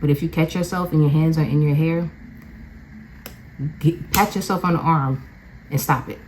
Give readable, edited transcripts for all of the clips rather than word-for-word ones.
But if you catch yourself and your hands are in your hair, pat yourself on the arm and stop it.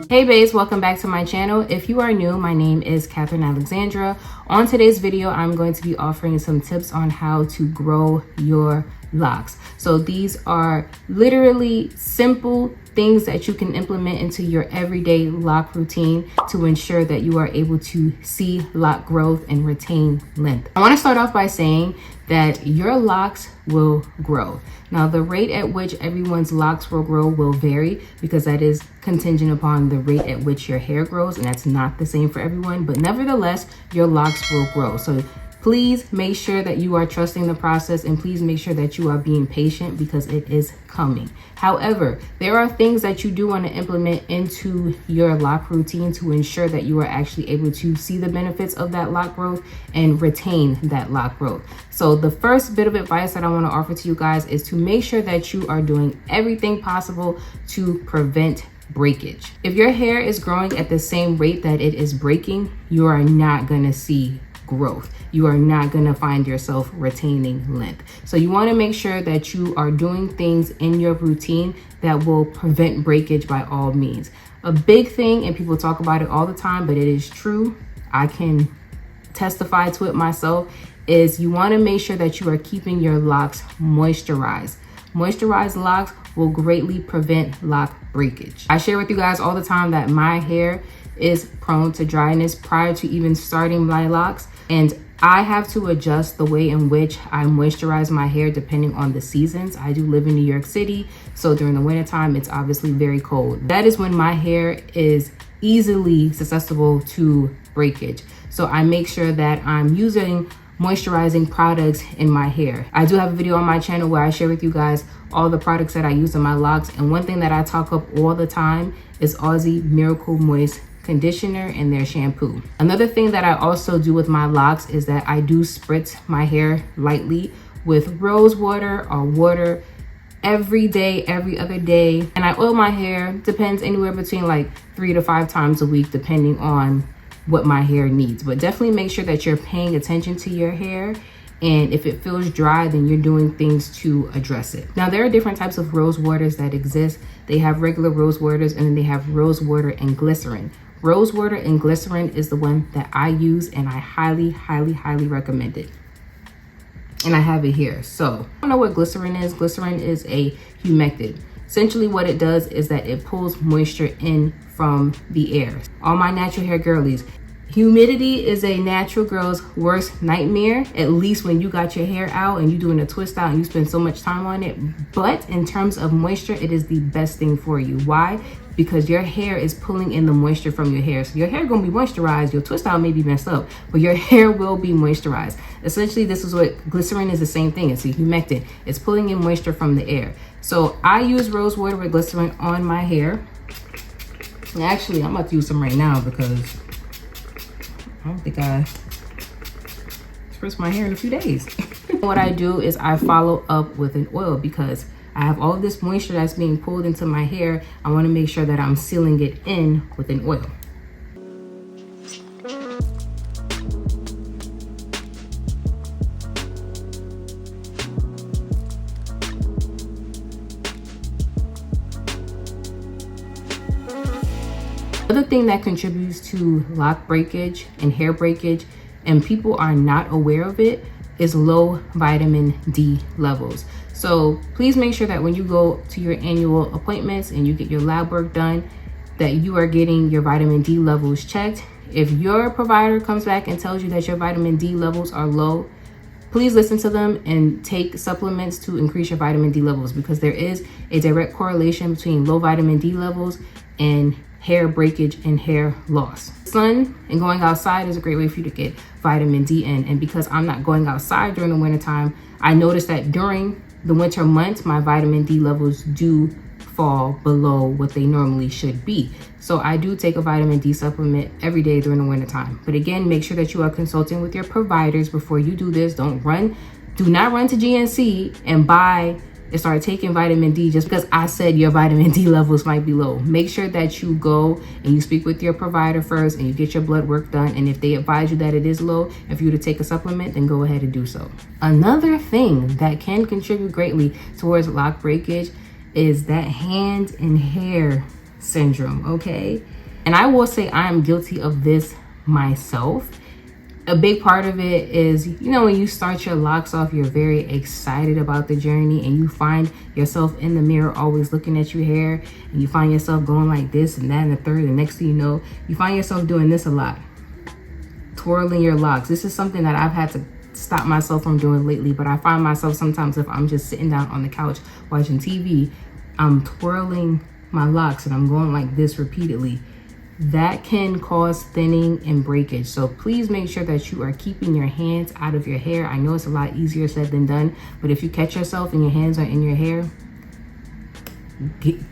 Hey baes, welcome back to my channel. If you are new, my name is Catherine Alexandra. On today's video, I'm going to be offering some tips on how to grow your locks. So these are literally simple things that you can implement into your everyday lock routine to ensure that you are able to see lock growth and retain length. I want to start off by saying that your locks will grow. Now, the rate at which everyone's locks will grow will vary because that is contingent upon the rate at which your hair grows, and that's not the same for everyone, but nevertheless, your locks will grow. So please make sure that you are trusting the process, and please make sure that you are being patient because it is coming. However, there are things that you do want to implement into your lock routine to ensure that you are actually able to see the benefits of that lock growth and retain that lock growth. So the first bit of advice that I want to offer to you guys is to make sure that you are doing everything possible to prevent breakage. If your hair is growing at the same rate that it is breaking, you are not going to see growth. You are not going to find yourself retaining length. So you want to make sure that you are doing things in your routine that will prevent breakage by all means. A big thing, and people talk about it all the time, but it is true, I can testify to it myself, is you want to make sure that you are keeping your locks moisturized. Moisturized locks will greatly prevent lock breakage. I share with you guys all the time that my hair is prone to dryness prior to even starting my locks, and I have to adjust the way in which I moisturize my hair depending on the seasons. I do live in New York City, so during the wintertime, it's obviously very cold. That is when my hair is easily susceptible to breakage. So I make sure that I'm using moisturizing products in my hair. I do have a video on my channel where I share with you guys all the products that I use in my locks, and one thing that I talk up all the time is Aussie Miracle Moist conditioner and their shampoo. Another thing that I also do with my locks is that I do spritz my hair lightly with rose water or water every day, every other day. And I oil my hair, depends anywhere between like 3 to 5 times a week, depending on what my hair needs. But definitely make sure that you're paying attention to your hair, and if it feels dry, then you're doing things to address it. Now, there are different types of rose waters that exist. They have regular rose waters, and then they have rose water and glycerin. Rose water and glycerin is the one that I use, and I highly, highly, highly recommend it. And I have it here. So I don't know what glycerin is. Glycerin is a humectant. Essentially what it does is that it pulls moisture in from the air. All my natural hair girlies, humidity is a natural girl's worst nightmare, at least when you got your hair out and you're doing a twist out and you spend so much time on it. But in terms of moisture, it is the best thing for you. Why? Because your hair is pulling in the moisture from your hair. So your hair gonna be moisturized. Your twist out may be messed up, but your hair will be moisturized. Essentially, this is what glycerin is, the same thing. It's a humectant. It's pulling in moisture from the air. So I use rose water with glycerin on my hair. Actually, I'm about to use some right now because I don't think I spritz my hair in a few days. What I do is I follow up with an oil because I have all of this moisture that's being pulled into my hair. I want to make sure that I'm sealing it in with an oil. Another thing that contributes to lock breakage and hair breakage, and people are not aware of it, is low vitamin D levels. So please make sure that when you go to your annual appointments and you get your lab work done, that you are getting your vitamin D levels checked. If your provider comes back and tells you that your vitamin D levels are low, please listen to them and take supplements to increase your vitamin D levels, because there is a direct correlation between low vitamin D levels and hair breakage and hair loss. Sun and going outside is a great way for you to get vitamin D in. And because I'm not going outside during the winter time, I noticed that during the winter months, my vitamin D levels do fall below what they normally should be. So I do take a vitamin D supplement every day during the winter time. But again, make sure that you are consulting with your providers before you do this. Do not run to GNC and buy and start taking vitamin D just because I said your vitamin D levels might be low. Make sure that you go and you speak with your provider first and you get your blood work done. And if they advise you that it is low, if you were to take a supplement, then go ahead and do so. Another thing that can contribute greatly towards lock breakage is that hand and hair syndrome, okay? And I will say I am guilty of this myself. A big part of it is, you know, when you start your locks off, you're very excited about the journey and you find yourself in the mirror always looking at your hair and you find yourself going like this and that and the third, and next thing you know, you find yourself doing this a lot, twirling your locks. This is something that I've had to stop myself from doing lately, but I find myself sometimes if I'm just sitting down on the couch watching TV, I'm twirling my locks and I'm going like this repeatedly. That can cause thinning and breakage. So please make sure that you are keeping your hands out of your hair. I know it's a lot easier said than done, but if you catch yourself and your hands are in your hair,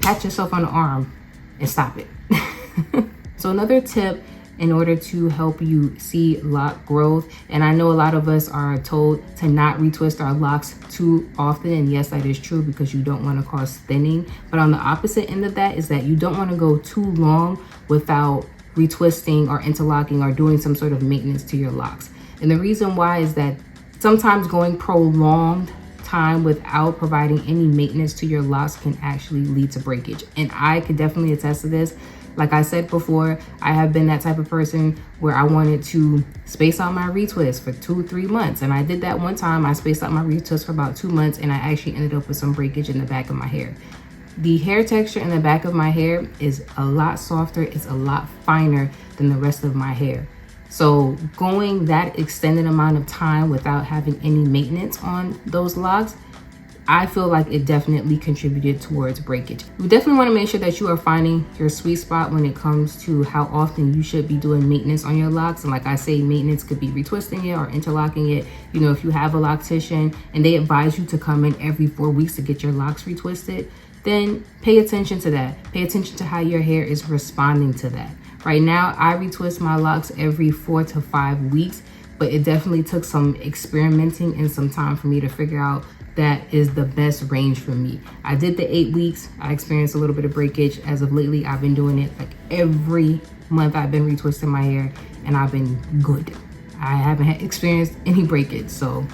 pat yourself on the arm and stop it. So another tip in order to help you see lock growth, and I know a lot of us are told to not retwist our locks too often, and yes, that is true because you don't want to cause thinning, but on the opposite end of that is that you don't want to go too long without retwisting or interlocking or doing some sort of maintenance to your locks. And the reason why is that sometimes going prolonged time without providing any maintenance to your locks can actually lead to breakage, and I could definitely attest to this. Like I said before, I have been that type of person where I wanted to space out my retwist for 2-3 months. And I did that one time. I spaced out my retwist for about 2 months and I actually ended up with some breakage in the back of my hair. The hair texture in the back of my hair is a lot softer. It's a lot finer than the rest of my hair. So going that extended amount of time without having any maintenance on those locks, I feel like it definitely contributed towards breakage. You definitely want to make sure that you are finding your sweet spot when it comes to how often you should be doing maintenance on your locks. And like I say, maintenance could be retwisting it or interlocking it. You know, if you have a loctician and they advise you to come in every 4 weeks to get your locks retwisted, then pay attention to that. Pay attention to how your hair is responding to that. Right now, I retwist my locks every 4 to 5 weeks, but it definitely took some experimenting and some time for me to figure out that is the best range for me. I did the 8 weeks. I experienced a little bit of breakage. As of lately, I've been doing it like every month. I've been retwisting my hair and I've been good. I haven't experienced any breakage. So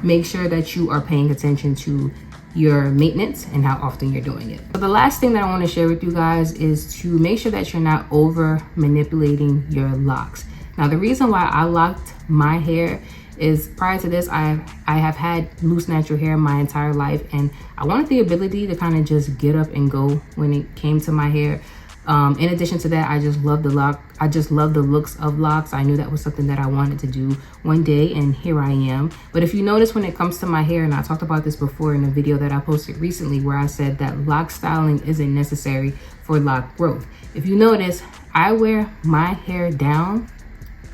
make sure that you are paying attention to your maintenance and how often you're doing it. So the last thing that I want to share with you guys is to make sure that you're not over manipulating your locks. Now, the reason why I locked my hair is prior to this, I have had loose natural hair my entire life, and I wanted the ability to kind of just get up and go when it came to my hair. In addition to that, I just love the lock. I just love the looks of locks. I knew that was something that I wanted to do one day, and here I am. But if you notice, when it comes to my hair, and I talked about this before in a video that I posted recently where I said that lock styling isn't necessary for lock growth. If you notice, I wear my hair down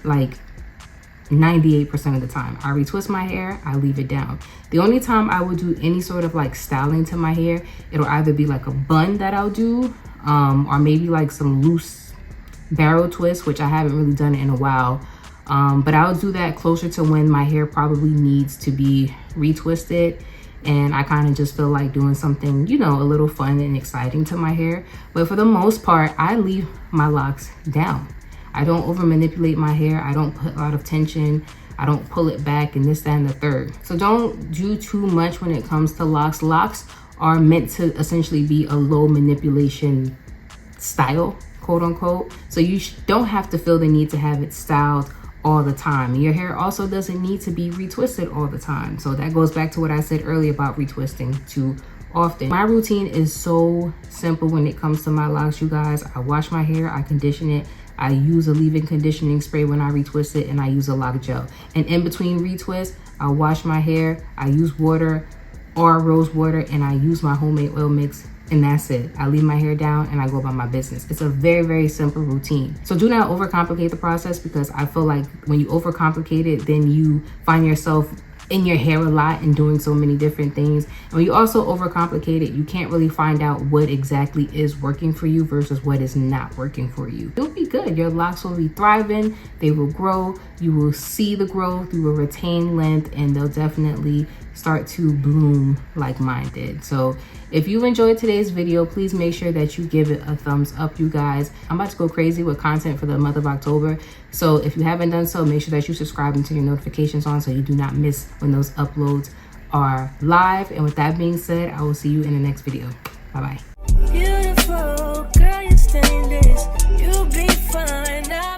like 98% of the time. I retwist my hair, I leave it down. The only time I will do any sort of like styling to my hair, it'll either be like a bun that I'll do, or maybe like some loose barrel twist, which I haven't really done it in a while. But I'll do that closer to when my hair probably needs to be retwisted. And I kind of just feel like doing something, you know, a little fun and exciting to my hair. But for the most part, I leave my locks down. I don't over manipulate my hair. I don't put a lot of tension. I don't pull it back and this, that, and the third. So don't do too much when it comes to locks. Locks are meant to essentially be a low manipulation style, quote unquote. So you don't have to feel the need to have it styled all the time. Your hair also doesn't need to be retwisted all the time. So that goes back to what I said earlier about retwisting too often. My routine is so simple when it comes to my locks, you guys. I wash my hair, I condition it, I use a leave-in conditioning spray when I retwist it, and I use a lock gel. And in between retwists, I wash my hair, I use water or rose water, and I use my homemade oil mix, and that's it. I leave my hair down and I go about my business. It's a very, very simple routine. So do not overcomplicate the process, because I feel like when you overcomplicate it, then you find yourself in your hair a lot and doing so many different things. And when you also overcomplicate it, you can't really find out what exactly is working for you versus what is not working for you. You'll be good. Your locks will be thriving. They will grow. You will see the growth. You will retain length, and they'll definitely start to bloom like mine did. So if you enjoyed today's video, please make sure that you give it a thumbs up, you guys. I'm about to go crazy with content for the month of October. So if you haven't done so, make sure that you subscribe and turn your notifications on so you do not miss when those uploads are live. And with that being said, I will see you in the next video. Bye-bye.